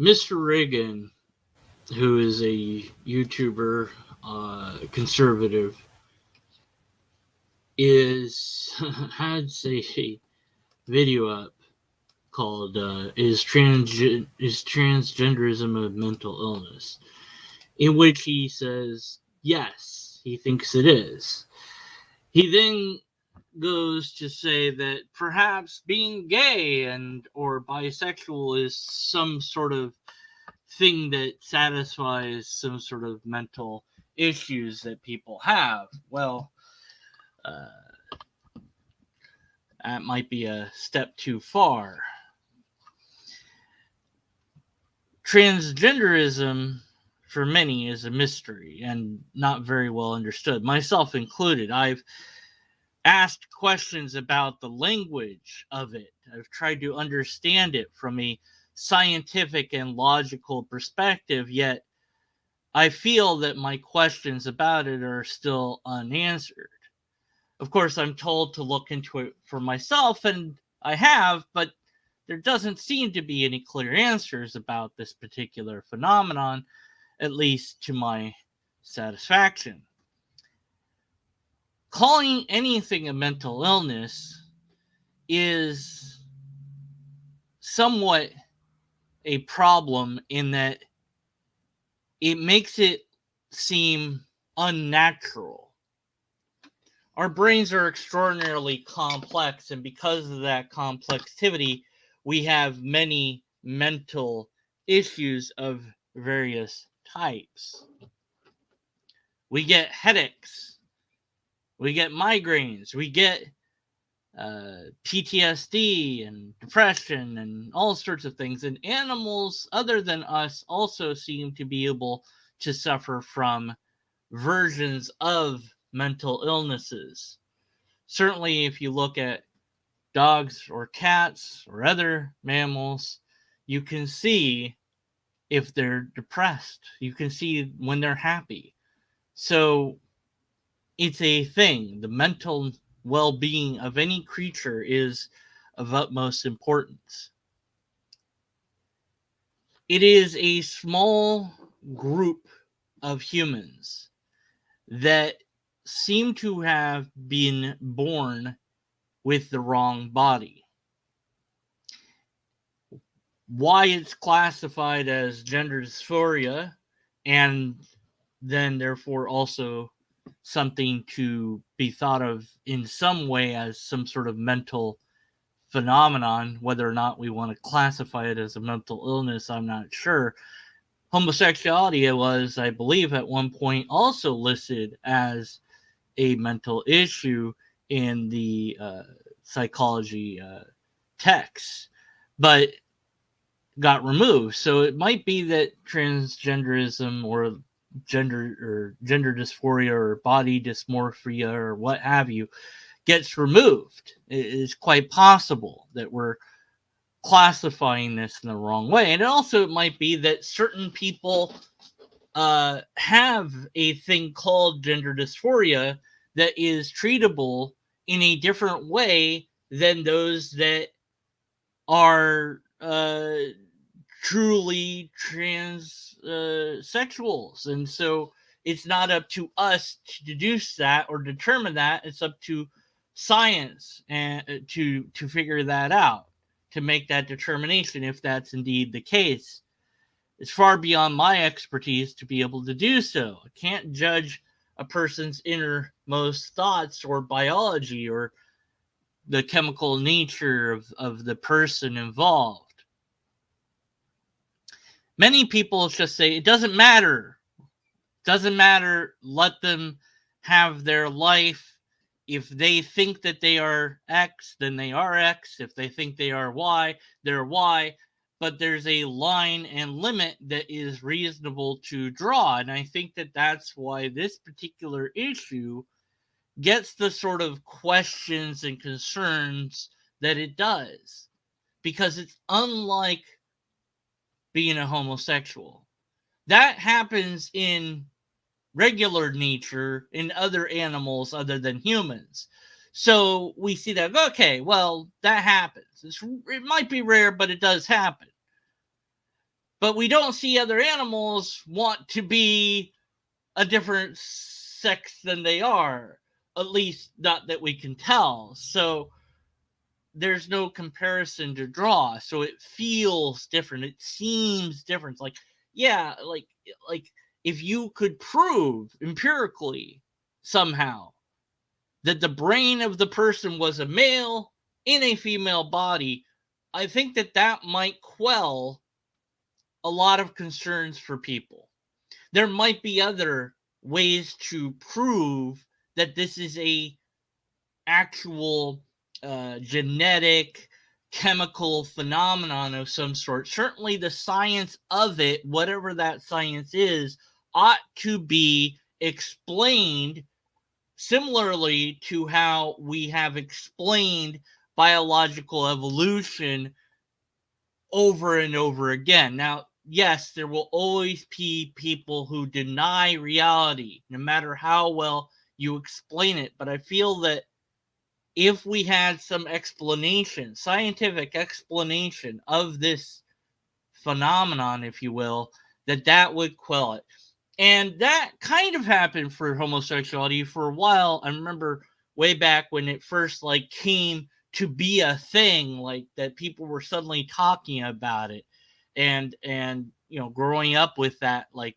Mr. Reagan, who is a YouTuber, conservative, is has a video up called "Is Transgenderism a Mental Illness?" in which he says yes, he thinks it is. He then goes to say that perhaps being gay and or bisexual is some sort of thing that satisfies some sort of mental issues that people have. Well, uh, that might be a step too far. Transgenderism, for many, is a mystery and not very well understood, myself included. I've asked questions about the language of it. I've tried to understand it from a scientific and logical perspective, yet I feel that my questions about it are still unanswered. Of course, I'm told to look into it for myself, and I have, but there doesn't seem to be any clear answers about this particular phenomenon, at least to my satisfaction. Calling anything a mental illness is somewhat a problem in that it makes it seem unnatural. Our brains are extraordinarily complex, and because of that complexity, we have many mental issues of various types. We get headaches, we get migraines, we get PTSD and depression and all sorts of things. And animals, other than us, also seem to be able to suffer from versions of mental illnesses. Certainly, if you look at dogs or cats or other mammals, you can see if they're depressed. You can see when they're happy. So it's a thing. The mental well being of any creature is of utmost importance. It is a small group of humans that seem to have been born with the wrong body. Why it's classified as gender dysphoria and then therefore also something to be thought of in some way as some sort of mental phenomenon, whether or not we want to classify it as a mental illness, I'm not sure. Homosexuality was, I believe, at one point also listed as a mental issue in the psychology texts, but got removed. So it might be that transgenderism or gender dysphoria or body dysmorphia or what have you gets removed. It is quite possible that we're classifying this in the wrong way. And also, it might be that certain people have a thing called gender dysphoria that is treatable in a different way than those that are truly transsexuals. And so it's not up to us to deduce that or determine that. It's up to science and to figure that out, to make that determination if that's indeed the case. It's far beyond my expertise to be able to do so. I can't judge a person's innermost thoughts or biology or the chemical nature of the person involved. Many people just say it doesn't matter. Doesn't matter. Let them have their life. If they think that they are X, then they are X. If they think they are Y, they're Y. But there's a line and limit that is reasonable to draw. And I think that that's why this particular issue gets the sort of questions and concerns that it does. Because it's unlike being a homosexual. That happens in regular nature in other animals other than humans. So we see that, okay, well, that happens. It might be rare, but it does happen. But we don't see other animals want to be a different sex than they are, at least not that we can tell. So there's no comparison to draw, so it feels different, it seems different. Like, yeah, like if you could prove empirically somehow that the brain of the person was a male in a female body, I think that that might quell a lot of concerns for people. There might be other ways to prove that this is a actual genetic chemical phenomenon of some sort. Certainly the science of it, whatever that science is, ought to be explained similarly to how we have explained biological evolution over and over again. Now, yes, there will always be people who deny reality, no matter how well you explain it. But I feel that if we had some explanation, scientific explanation of this phenomenon, if you will, that would quell it. And that kind of happened for homosexuality for a while. I remember way back when it first like came to be a thing, like that people were suddenly talking about it, and growing up with that like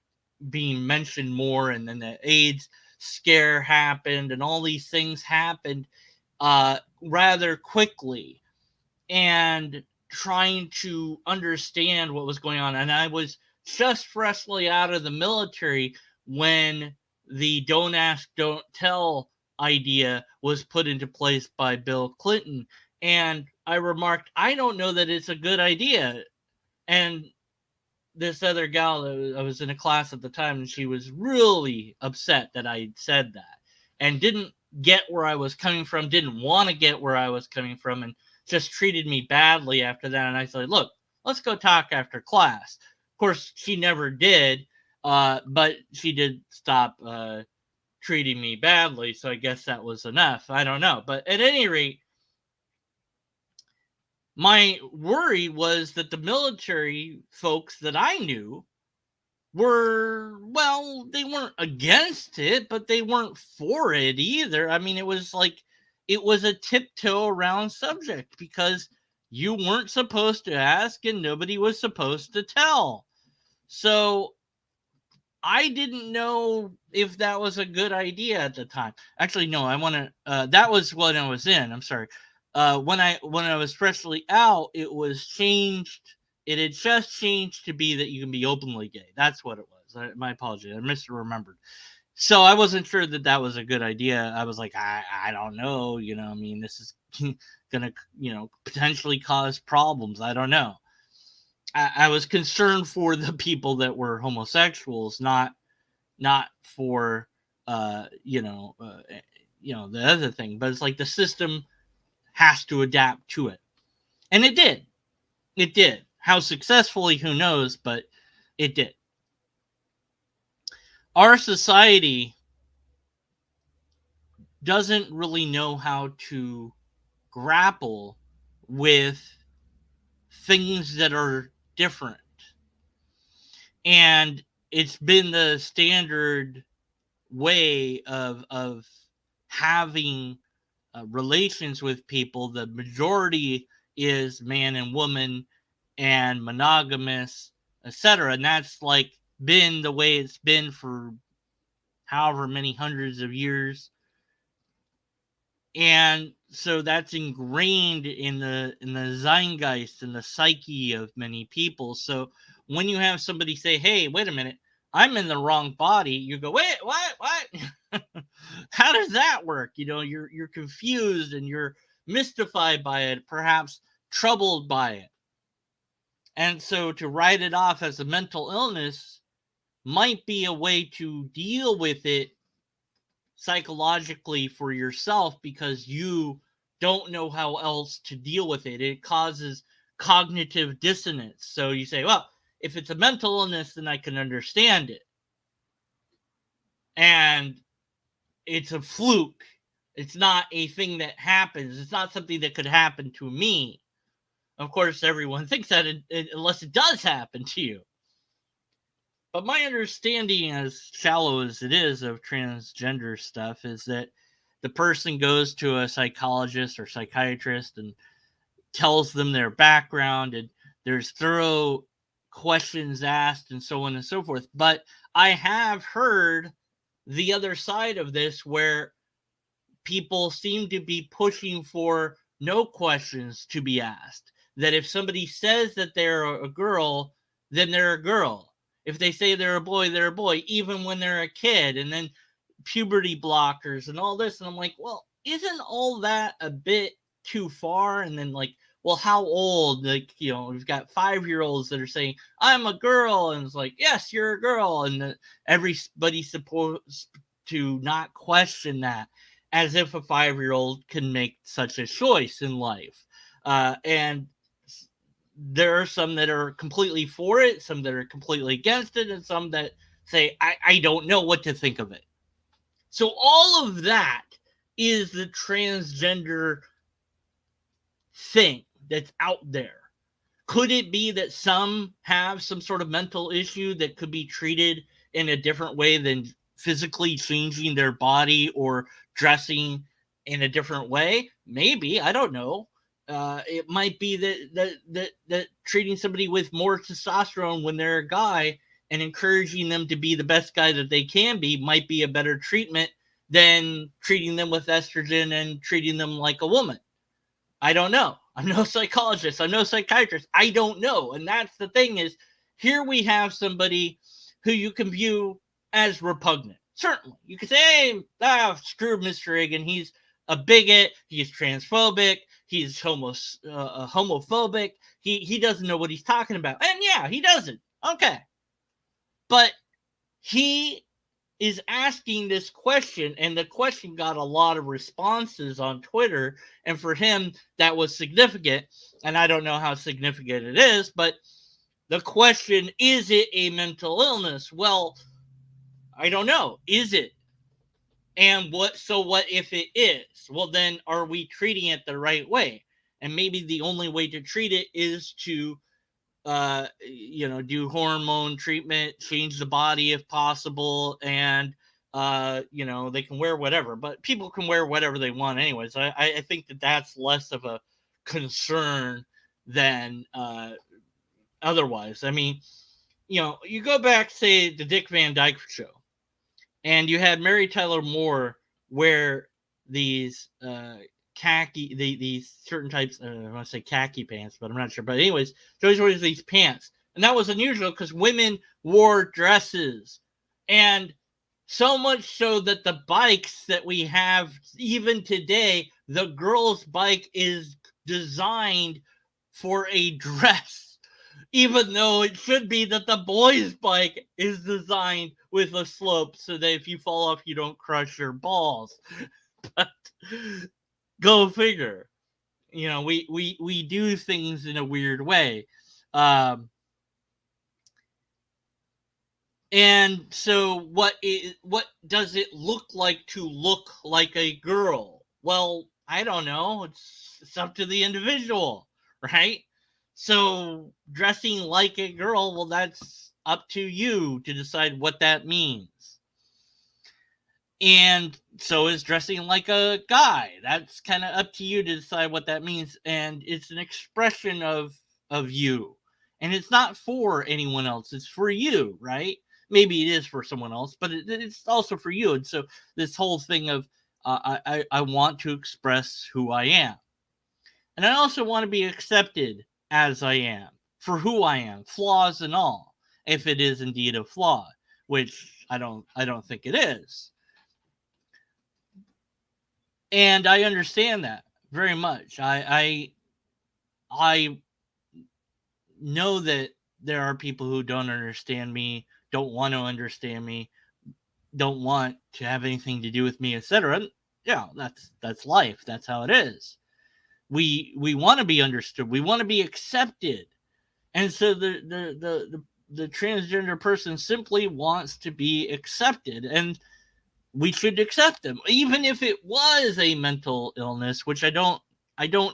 being mentioned more, and then the AIDS scare happened, and all these things happened rather quickly, and trying to understand what was going on. And I was just freshly out of the military when the don't ask, don't tell idea was put into place by Bill Clinton. And I remarked, I don't know that it's a good idea. And this other gal that I was in a class at the time, and she was really upset that I said that and didn't get where I was coming from, didn't want to get where I was coming from, and just treated me badly after that. And I said, look, let's go talk after class. Of course, she never did, but she did stop treating me badly. So I guess that was enough. I don't know. But at any rate, my worry was that the military folks that I knew were, well, they weren't against it, but they weren't for it either. I mean, it was like it was a tiptoe around subject because you weren't supposed to ask and nobody was supposed to tell. So I didn't know if that was a good idea at the time. Actually, no, I want to. That was when I was in. I'm sorry. When I was freshly out, it was changed. It had just changed to be that you can be openly gay. That's what it was. My apologies. I misremembered. So I wasn't sure that that was a good idea. I was like, I don't know. I mean, this is gonna potentially cause problems. I don't know. I was concerned for the people that were homosexuals, not for the other thing. But it's like the system has to adapt to it, and it did. It did. How successfully, who knows? But it did. Our society doesn't really know how to grapple with things that are different. And it's been the standard way of having relations with people. The majority is man and woman and monogamous, etc. And that's like been the way it's been for however many hundreds of years. And so that's ingrained in the zeitgeist, in the psyche of many people. So when you have somebody say, hey, wait a minute, I'm in the wrong body, you go, wait, what how does that work? You're confused and you're mystified by it, perhaps troubled by it. And so to write it off as a mental illness might be a way to deal with it psychologically for yourself, because you don't know how else to deal with it. It causes cognitive dissonance. So you say, well, if it's a mental illness, then I can understand it. And it's a fluke. It's not a thing that happens. It's not something that could happen to me. Of course, everyone thinks that unless it does happen to you. But my understanding, as shallow as it is, of transgender stuff is that the person goes to a psychologist or psychiatrist and tells them their background, and there's thorough questions asked and so on and so forth. But I have heard the other side of this, where people seem to be pushing for no questions to be asked. That if somebody says that they're a girl, then they're a girl. If they say they're a boy, they're a boy, even when they're a kid. And then puberty blockers and all this. And I'm like, well, isn't all that a bit too far? And then, like, well, how old? Like, we've got 5-year-olds that are saying, I'm a girl. And it's like, yes, you're a girl. And everybody's supposed to not question that, as if a 5-year-old can make such a choice in life. And there are some that are completely for it, some that are completely against it, and some that say, I don't know what to think of it. So all of that is the transgender thing that's out there. Could it be that some have some sort of mental issue that could be treated in a different way than physically changing their body or dressing in a different way? Maybe, I don't know. It might be that treating somebody with more testosterone when they're a guy and encouraging them to be the best guy that they can be might be a better treatment than treating them with estrogen and treating them like a woman. I don't know. I'm no psychologist. I'm no psychiatrist. I don't know. And that's the thing, is here we have somebody who you can view as repugnant. Certainly. You could say, hey, screw Mr. Reagan. He's a bigot. He's transphobic. He's homophobic. He doesn't know what he's talking about. And yeah, he doesn't. Okay. But he is asking this question, and the question got a lot of responses on Twitter, and for him that was significant. And I don't know how significant it is, but the question, is it a mental illness? Well, I don't know. Is it? And what if it is? Well, then are we treating it the right way? And maybe the only way to treat it is to do hormone treatment, change the body if possible, and they can wear whatever. But people can wear whatever they want anyways. I think that that's less of a concern than otherwise. I mean, you go back, say, the Dick Van Dyke Show, and you had Mary Tyler Moore wear these khaki, these certain types, I want to say khaki pants, but I'm not sure. But anyways, she always wears these pants. And that was unusual because women wore dresses. And so much so that the bikes that we have even today, the girl's bike is designed for a dress, even though it should be that the boy's bike is designed with a slope so that if you fall off, you don't crush your balls. But go figure. We do things in a weird way. And so what does it look like to look like a girl? Well, I don't know. It's up to the individual, right? So dressing like a girl, well, that's up to you to decide what that means. And so is dressing like a guy. That's kind of up to you to decide what that means. And it's an expression of you. And it's not for anyone else. It's for you, right? Maybe it is for someone else, but it's also for you. And so this whole thing of I want to express who I am. And I also want to be accepted as I am, for who I am, flaws and all, if it is indeed a flaw, which I don't think it is. And I understand that very much. I know that there are people who don't understand me, don't want to understand me, don't want to have anything to do with me, etc. Yeah, that's life. That's how it is. We want to be understood. We want to be accepted. And so the transgender person simply wants to be accepted, and we should accept them, even if it was a mental illness, which I don't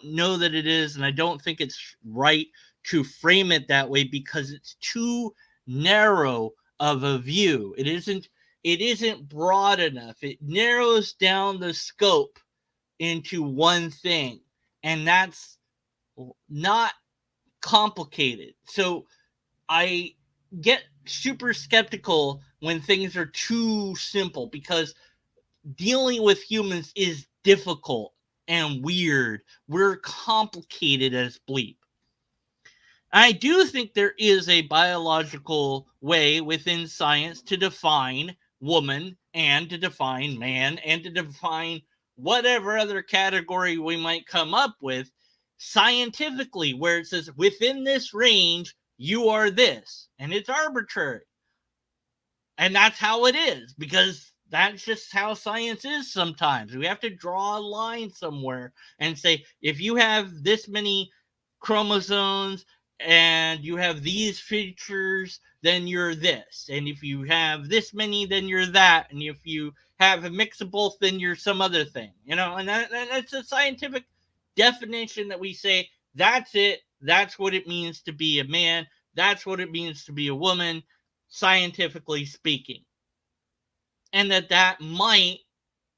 know that it is, and I don't think it's right to frame it that way because it's too narrow of a view. It isn't broad enough. It narrows down the scope into one thing, and that's not complicated. So I get super skeptical when things are too simple, because dealing with humans is difficult and weird. We're complicated as bleep. I do think there is a biological way within science to define woman and to define man and to define whatever other category we might come up with scientifically, where it says within this range, you are this, and it's arbitrary. And that's how it is, because that's just how science is sometimes. We have to draw a line somewhere and say, if you have this many chromosomes and you have these features, then you're this. And if you have this many, then you're that. And if you have a mix of both, then you're some other thing. And that's a scientific definition that we say, that's it. That's what it means to be a man. That's what it means to be a woman, scientifically speaking. And that might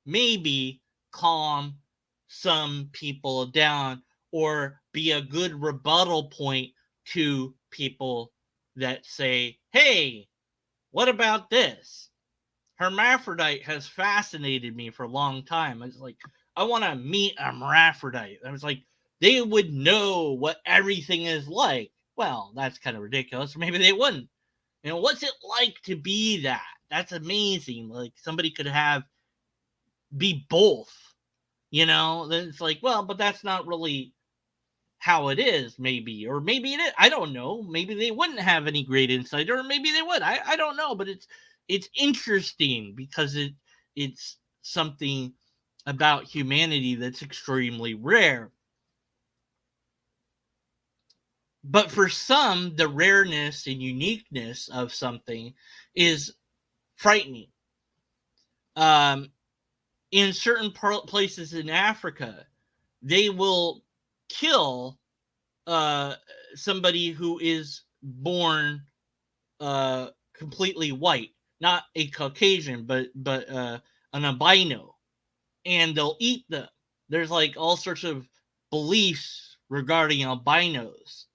maybe calm some people down, or be a good rebuttal point to people that say, hey, what about this? Hermaphrodite has fascinated me for a long time. I was like, I want to meet a hermaphrodite. I was like, they would know what everything is like. Well, that's kind of ridiculous. Maybe they wouldn't. What's it like to be that? That's amazing. Like, somebody could be both. Then it's like, well, but that's not really how it is, maybe. Or maybe it is. I don't know. Maybe they wouldn't have any great insight, or maybe they would. I don't know. But it's interesting, because it's something about humanity that's extremely rare. But for some, the rareness and uniqueness of something is frightening. In certain places in Africa, they will kill somebody who is born completely white, not a Caucasian, but an albino, and they'll eat them. There's like all sorts of beliefs regarding albinos.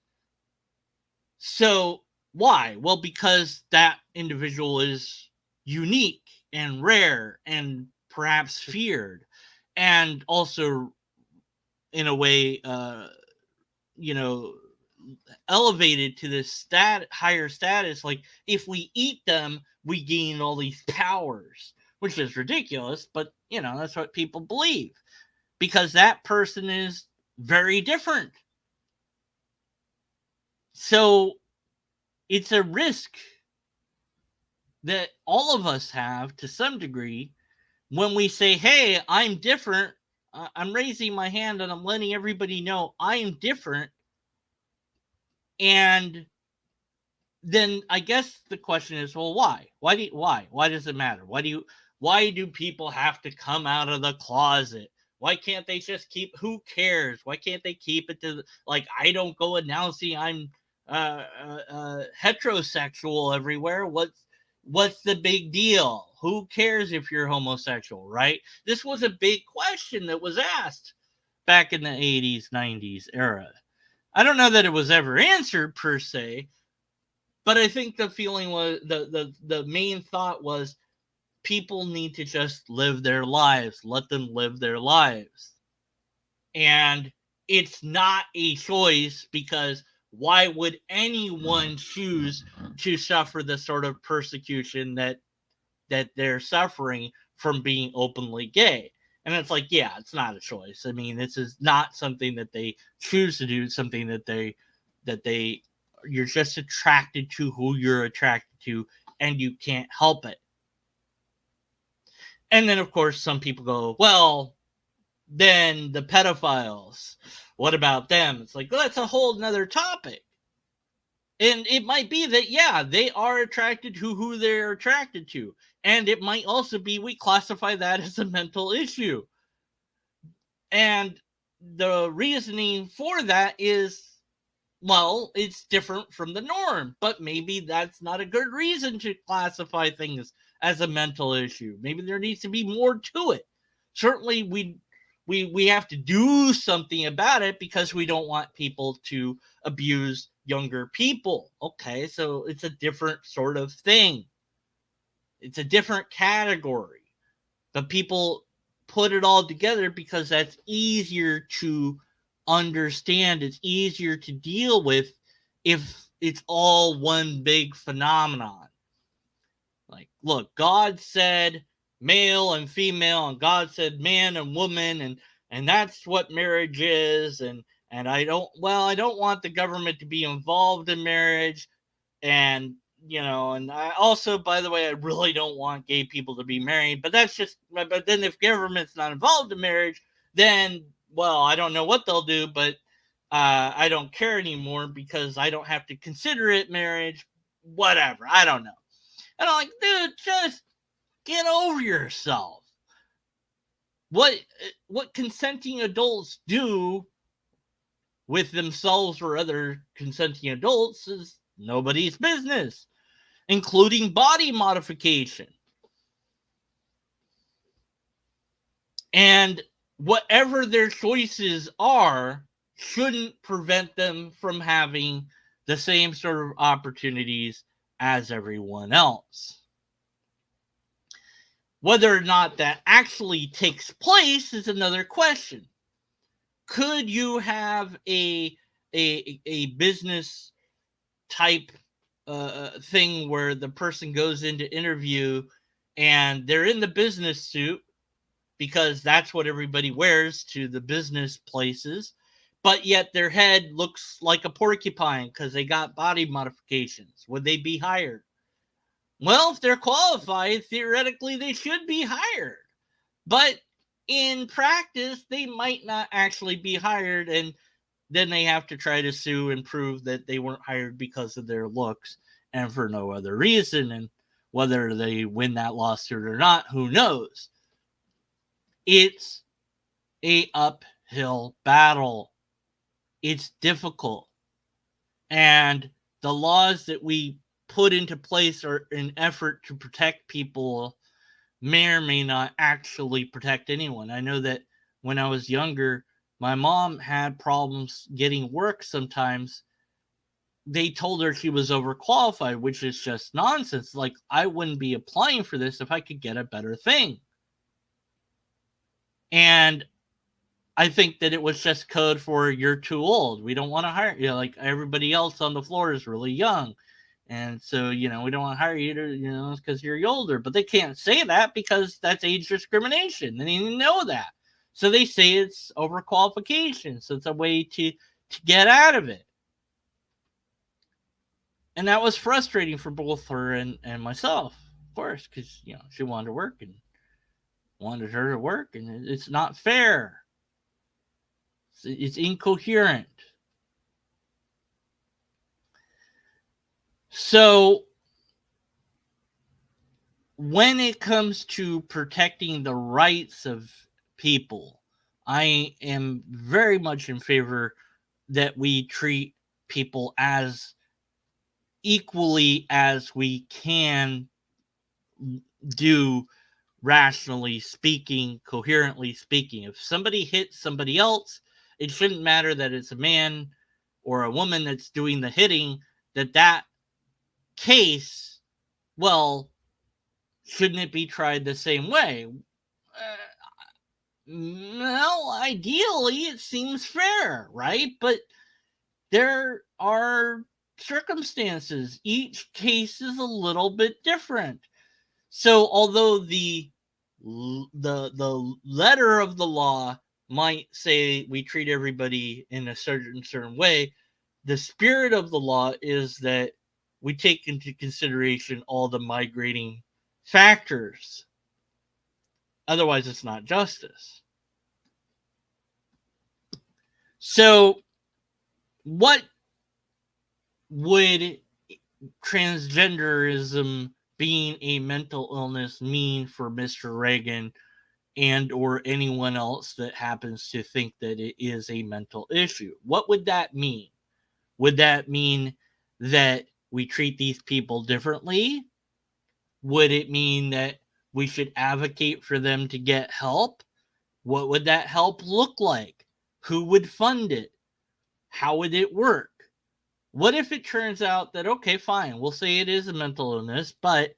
So why? Well, because that individual is unique and rare and perhaps feared, and also in a way, elevated to this higher status. Like, if we eat them, we gain all these powers, which is ridiculous, but that's what people believe, because that person is very different. So it's a risk that all of us have to some degree when we say, hey, I'm different. I'm raising my hand and I'm letting everybody know I am different. And then I guess the question is, well, why? Why does it matter? Why do people have to come out of the closet? Why can't they just who cares? Why can't they keep it to, like, I don't go announcing I'm heterosexual everywhere. What's the big deal? Who cares if you're homosexual, right? This was a big question that was asked back in the 80s, 90s era. I don't know that it was ever answered per se, but I think the feeling was, the main thought was, people need to just live their lives. Let them live their lives. And it's not a choice, because why would anyone choose to suffer the sort of persecution that they're suffering from being openly gay? And it's like, yeah, it's not a choice. I mean, this is not something that they choose to do. It's something that you're just attracted to who you're attracted to, and you can't help it. And then, of course, some people go, well, then the pedophiles, what about them? It's like, well, that's a whole nother topic. And it might be that, yeah, they are attracted to who they're attracted to. And it might also be, we classify that as a mental issue. And the reasoning for that is well, it's different from the norm, but maybe that's not a good reason to classify things as a mental issue. Maybe there needs to be more to it. Certainly, we have to do something about it because we don't want people to abuse younger people. Okay, so it's a different sort of thing. It's a different category. But people put it all together because that's easier to understand. It's easier to deal with if it's all one big phenomenon. Like, look, God said male and female, and God said man and woman, and that's what marriage is. And I don't want the government to be involved in marriage, and and I also, by the way, I really don't want gay people to be married, but that's just, but then if government's not involved in marriage, then, well, I don't know what they'll do, but I don't care anymore because I don't have to consider it marriage. Whatever, I don't know. And I'm like, dude, just get over yourself. What consenting adults do with themselves or other consenting adults is nobody's business, including body modification. And whatever their choices are shouldn't prevent them from having the same sort of opportunities as everyone else. Whether or not that actually takes place is another question. Could you have a business type thing where the person goes into interview and they're in the business suit because that's what everybody wears to the business places, but yet their head looks like a porcupine because they got body modifications? Would they be hired? Well, if they're qualified, theoretically they should be hired. But in practice, they might not actually be hired, and then they have to try to sue and prove that they weren't hired because of their looks and for no other reason. And whether they win that lawsuit or not, who knows? It's a uphill battle. It's difficult. And the laws that we put into place are an effort to protect people may or may not actually protect anyone. I know that when I was younger, my mom had problems getting work sometimes. They told her she was overqualified, which is just nonsense. Like, I wouldn't be applying for this if I could get a better thing. And I think that it was just code for you're too old. We don't want to hire you. Like, everybody else on the floor is really young. And so, we don't want to hire you to, because you're older. But they can't say that because that's age discrimination. They didn't know that. So they say it's overqualification. So it's a way to get out of it. And that was frustrating for both her and myself, of course, because, she wanted to work and wanted her to work. And it's not fair. It's incoherent. So when it comes to protecting the rights of people, I am very much in favor that we treat people as equally as we can do, rationally speaking, coherently speaking. If somebody hits somebody else, it shouldn't matter that it's a man or a woman that's doing the hitting, that case, well, shouldn't it be tried the same way? Well, ideally, it seems fair, right? But there are circumstances. Each case is a little bit different. So, although the letter of the law might say we treat everybody in a certain way, the spirit of the law is that we take into consideration all the migrating factors. Otherwise, it's not justice. So, what would transgenderism being a mental illness mean for Mr. Reagan and or anyone else that happens to think that it is a mental issue? What would that mean? Would that mean that we treat these people differently? Would it mean that we should advocate for them to get help? What would that help look like? Who would fund it? How would it work? What if it turns out that, okay, fine, we'll say it is a mental illness, but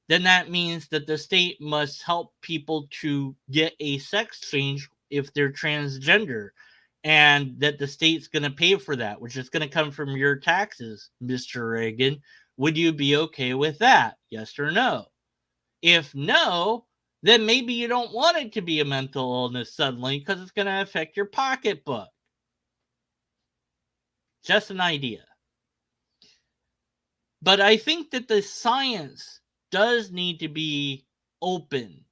then that means that the state must help people to get a sex change if they're transgender, and that the state's going to pay for that, which is going to come from your taxes, Mr. Reagan. Would you be okay with that? Yes or no? If no, then maybe you don't want it to be a mental illness suddenly because it's going to affect your pocketbook. Just an idea. But I think that the science does need to be open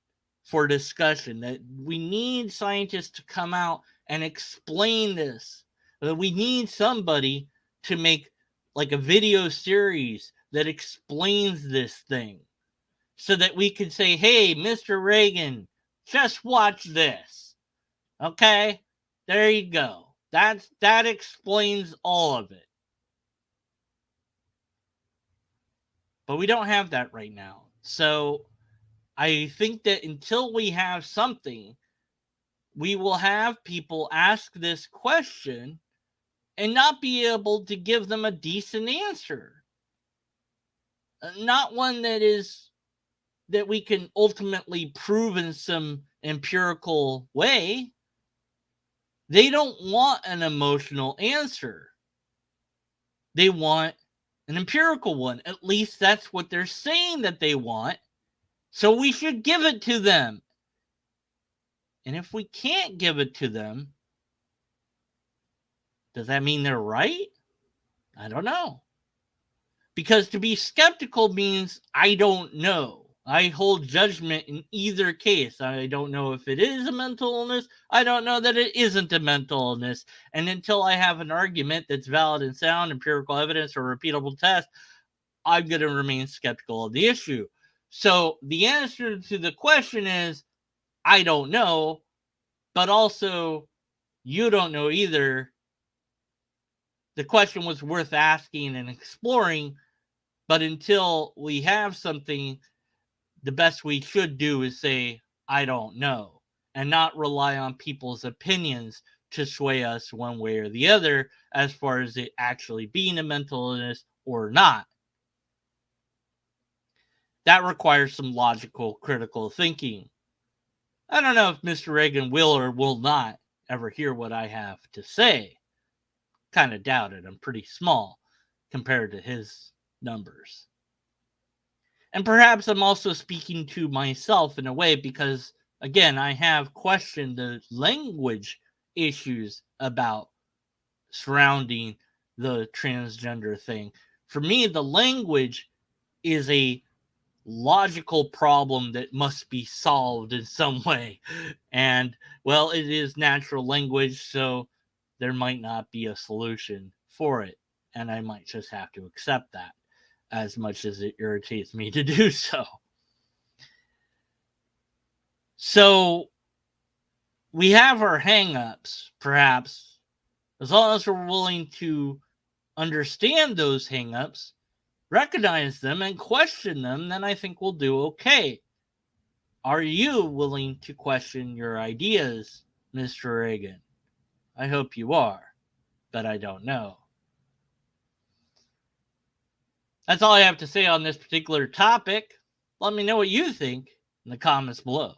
for discussion, that we need scientists to come out and explain this. That we need somebody to make like a video series that explains this thing so that we can say, hey, Mr. Reagan, just watch this. Okay? There you go. That explains all of it. But we don't have that right now. So I think that until we have something, we will have people ask this question and not be able to give them a decent answer. Not one that we can ultimately prove in some empirical way. They don't want an emotional answer. They want an empirical one. At least that's what they're saying that they want. So we should give it to them. And if we can't give it to them, does that mean they're right? I don't know. Because to be skeptical means I don't know. I hold judgment in either case. I don't know if it is a mental illness. I don't know that it isn't a mental illness. And until I have an argument that's valid and sound, empirical evidence, or repeatable test, I'm going to remain skeptical of the issue. So the answer to the question is, I don't know, but also you don't know either. The question was worth asking and exploring, but until we have something, the best we should do is say, I don't know, and not rely on people's opinions to sway us one way or the other as far as it actually being a mental illness or not. That requires some logical, critical thinking. I don't know if Mr. Reagan will or will not ever hear what I have to say. Kind of doubt it. I'm pretty small compared to his numbers. And perhaps I'm also speaking to myself in a way because, again, I have questioned the language issues about surrounding the transgender thing. For me, the language is a logical problem that must be solved in some way. And, well, it is natural language, so there might not be a solution for it. And I might just have to accept that, as much as it irritates me to do so. So we have our hang-ups, perhaps, as long as we're willing to understand those hang-ups, recognize them, and question them, then I think we'll do okay. Are you willing to question your ideas, Mr. Reagan? I hope you are, but I don't know. That's all I have to say on this particular topic. Let me know what you think in the comments below.